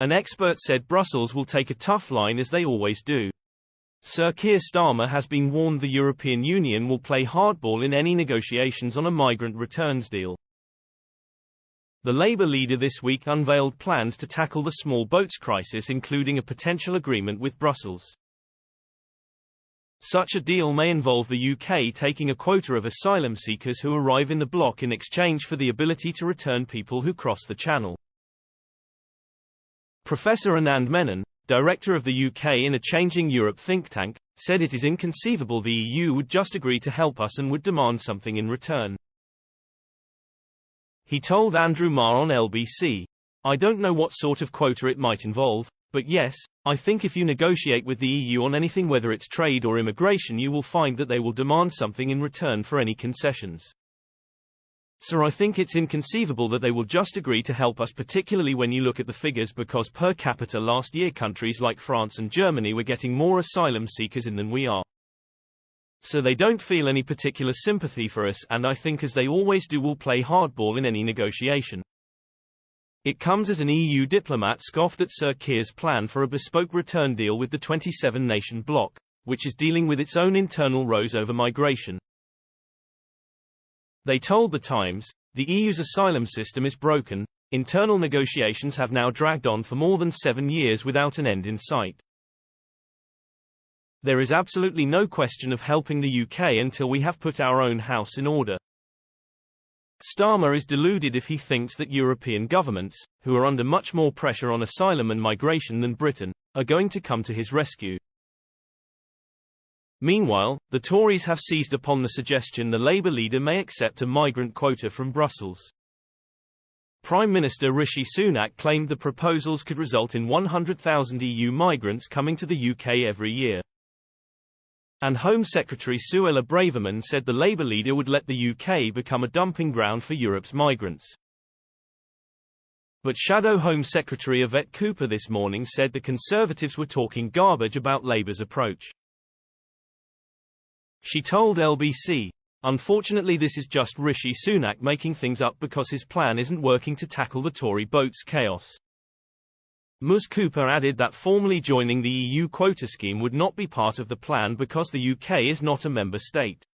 An expert said Brussels will take a tough line as they always do. Sir Keir Starmer has been warned the European Union will play hardball in any negotiations on a migrant returns deal. The Labour leader this week unveiled plans to tackle the small boats crisis, including a potential agreement with Brussels. Such a deal may involve the UK taking a quota of asylum seekers who arrive in the bloc in exchange for the ability to return people who cross the Channel. Professor Anand Menon, director of the UK in a Changing Europe think tank, said it is inconceivable the EU would just agree to help us and would demand something in return. He told Andrew Marr on LBC, "I don't know what sort of quota it might involve, but yes, I think if you negotiate with the EU on anything, whether it's trade or immigration, you will find that they will demand something in return for any concessions. So I think it's inconceivable that they will just agree to help us, particularly when you look at the figures, because per capita last year countries like France and Germany were getting more asylum seekers in than we are. So they don't feel any particular sympathy for us, and I think, as they always do, will play hardball in any negotiation." It comes as an EU diplomat scoffed at Sir Keir's plan for a bespoke return deal with the 27-nation bloc, which is dealing with its own internal rows over migration. They told The Times, "The EU's asylum system is broken. Internal negotiations have now dragged on for more than 7 years without an end in sight. There is absolutely no question of helping the UK until we have put our own house in order." Starmer is deluded if he thinks that European governments, who are under much more pressure on asylum and migration than Britain, are going to come to his rescue. Meanwhile, the Tories have seized upon the suggestion the Labour leader may accept a migrant quota from Brussels. Prime Minister Rishi Sunak claimed the proposals could result in 100,000 EU migrants coming to the UK every year. And Home Secretary Suella Braverman said the Labour leader would let the UK become a dumping ground for Europe's migrants. But Shadow Home Secretary Yvette Cooper this morning said the Conservatives were talking garbage about Labour's approach. She told LBC, "Unfortunately, this is just Rishi Sunak making things up because his plan isn't working to tackle the Tory boats chaos." Ms. Cooper added that formally joining the EU quota scheme would not be part of the plan because the UK is not a member state.